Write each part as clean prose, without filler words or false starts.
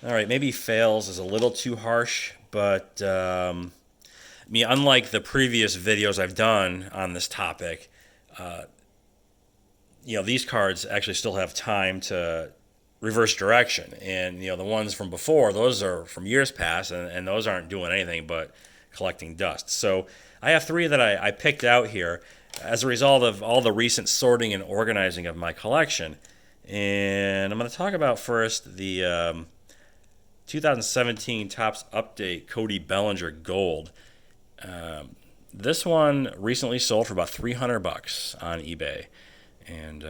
All right, maybe fails is a little too harsh, but I mean, unlike the previous videos I've done on this topic, these cards actually still have time to reverse direction. And, the ones from before, those are from years past, and those aren't doing anything but collecting dust. So I have three that I picked out here as a result of all the recent sorting and organizing of my collection. And I'm going to talk about first the 2017 Topps Update Cody Bellinger Gold. This one recently sold for about $300 on eBay, and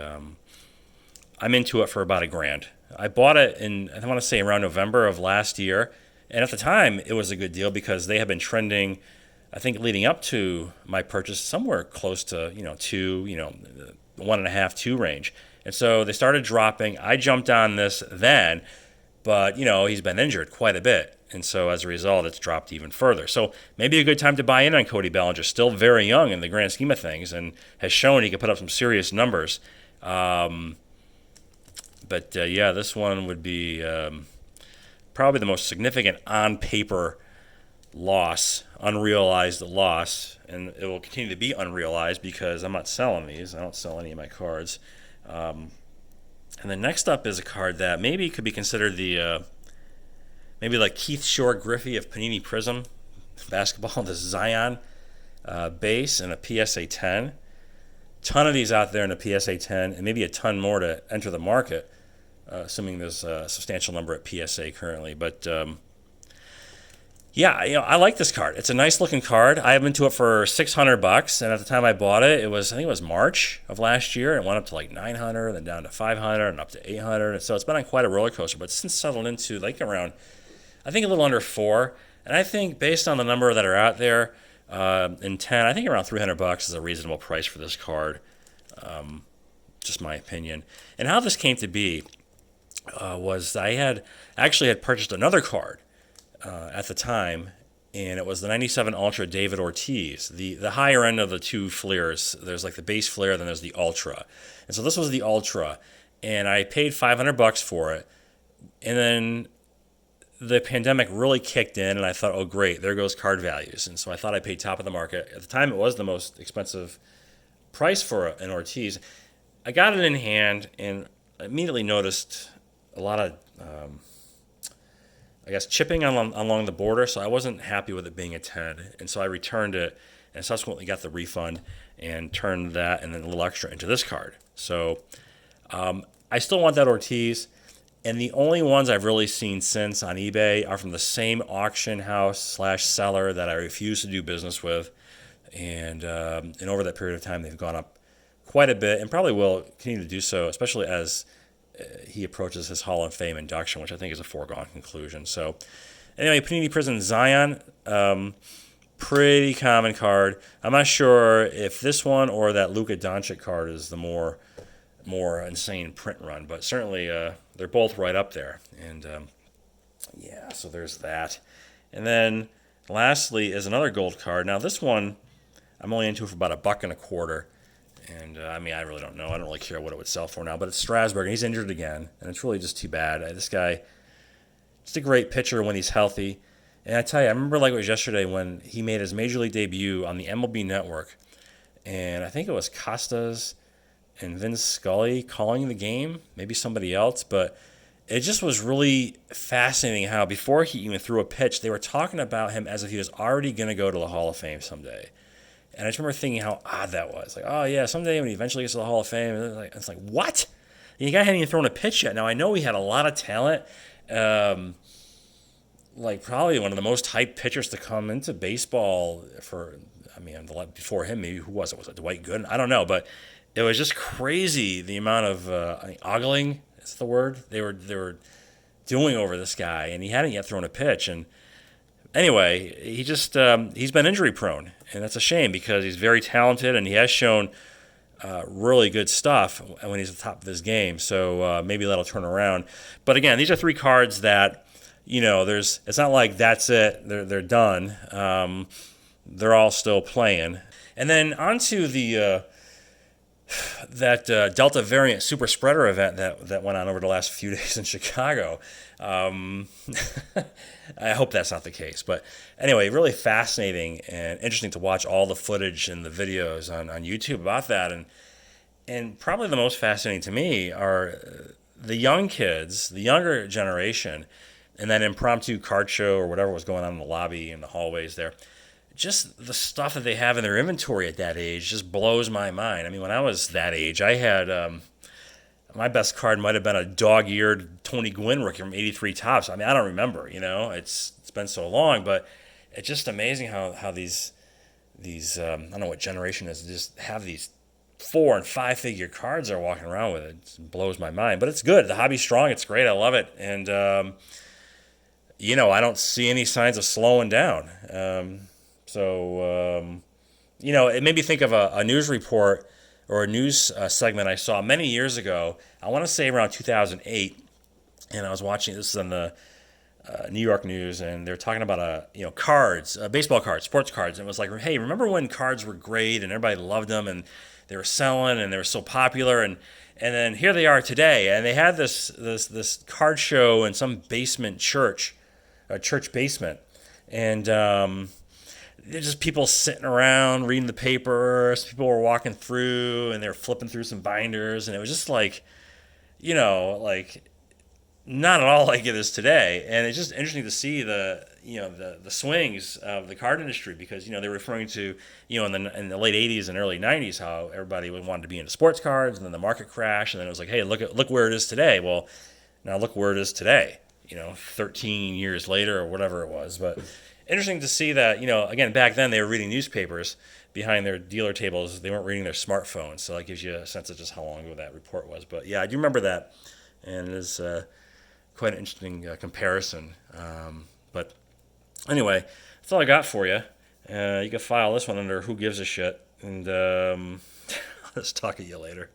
I'm into it for about $1,000. I bought it in, I want to say, around November of last year, and at the time it was a good deal because they had been trending, I think, leading up to my purchase somewhere close to two, 1.5, 2 range, and so they started dropping. I jumped on this then, but he's been injured quite a bit, and so as a result, it's dropped even further. So maybe a good time to buy in on Cody Bellinger. Still very young in the grand scheme of things, and has shown he can put up some serious numbers. But yeah, this one would be probably the most significant on paper loss, unrealized loss, and it will continue to be unrealized because I'm not selling these. I don't sell any of my cards. And then next up is a card that maybe could be considered the maybe like Keith Shore Griffey of Panini Prism basketball, the Zion base and a PSA 10. Ton of these out there in a PSA 10, and maybe a ton more to enter the market, assuming there's a substantial number at PSA currently. But yeah, I like this card. It's a nice looking card. I have been to it for $600, and at the time I bought it, I think it was March of last year. It went up to like 900, then down to 500, and up to 800. And so it's been on quite a roller coaster. But since settled into like around, I think a little under 4. And I think based on the number that are out there in 10, I think around $300 is a reasonable price for this card. Just my opinion. And how this came to be was I had purchased another card at the time, and it was the 97 Ultra David Ortiz, the higher end of the two flares. There's like the base flare, then there's the Ultra. And so this was the Ultra, and I paid $500 for it. And then the pandemic really kicked in, and I thought, oh, great, there goes card values. And so I thought I paid top of the market. At the time, it was the most expensive price for an Ortiz. I got it in hand and immediately noticed a lot of chipping along the border, so I wasn't happy with it being a 10. And so I returned it and subsequently got the refund and turned that and then a little extra into this card. So I still want that Ortiz. And the only ones I've really seen since on eBay are from the same auction house / seller that I refuse to do business with. And over that period of time, they've gone up quite a bit and probably will continue to do so, especially as he approaches his Hall of Fame induction, which I think is a foregone conclusion. So anyway, Panini Prism Zion, pretty common card. I'm not sure if this one or that Luka Doncic card is the more insane print run, but certainly they're both right up there. And yeah, so there's that. And then lastly is another gold card. Now this one I'm only into for about $1.25. And I really don't know. I don't really care what it would sell for now. But it's Strasbourg, and he's injured again, and it's really just too bad. This guy, just a great pitcher when he's healthy. And I tell you, I remember like it was yesterday when he made his major league debut on the MLB Network, and I think it was Costas and Vince Scully calling the game, maybe somebody else, but it just was really fascinating how before he even threw a pitch, they were talking about him as if he was already going to go to the Hall of Fame someday. And I just remember thinking how odd that was. Like, oh, yeah, someday when he eventually gets to the Hall of Fame, it's like what? And the guy hadn't even thrown a pitch yet. Now, I know he had a lot of talent. Like, probably one of the most hyped pitchers to come into baseball before him, maybe who was it? Was it Dwight Gooden? I don't know. But it was just crazy the amount of ogling, is the word, they were doing over this guy. And he hadn't yet thrown a pitch. And anyway, he's been injury prone, and that's a shame because he's very talented and he has shown really good stuff when he's at the top of his game. So maybe that'll turn around. But again, these are three cards that it's not like that's it. They're done. They're all still playing. And then onto the that Delta variant super spreader event that went on over the last few days in Chicago. Um, I hope that's not the case. But anyway, really fascinating and interesting to watch all the footage and the videos on YouTube about that. And probably the most fascinating to me are the young kids, the younger generation, and that impromptu card show or whatever was going on in the lobby and the hallways there. Just the stuff that they have in their inventory at that age just blows my mind. I mean, when I was that age, I had my best card might have been a dog-eared Tony Gwynn rookie from '83 Topps. I mean, I don't remember. It's been so long, but it's just amazing how these I don't know what generation is, just have these 4 and 5 figure cards they're walking around with. It blows my mind, but it's good. The hobby's strong. It's great. I love it, and I don't see any signs of slowing down. It made me think of a news report or a news segment I saw many years ago. I want to say around 2008, and I was watching this on the New York news, and they're talking about cards, baseball cards, sports cards. And it was like, hey, remember when cards were great and everybody loved them and they were selling and they were so popular, and then here they are today, and they had this card show in some basement church, a church basement, and there's just people sitting around reading the papers. People were walking through and they were flipping through some binders, and it was just like, like not at all like it is today. And it's just interesting to see the swings of the card industry, because they're referring to in the late '80s and early '90s how everybody wanted to be into sports cards, and then the market crashed, and then it was like, hey, look where it is today. Well, now look where it is today. 13 years later or whatever it was, but. Interesting to see that, again, back then they were reading newspapers behind their dealer tables. They weren't reading their smartphones, so that gives you a sense of just how long ago that report was. But yeah, I do remember that, and it is quite an interesting comparison. But anyway, that's all I got for you. You can file this one under Who Gives a Shit, and I'll just talk to you later.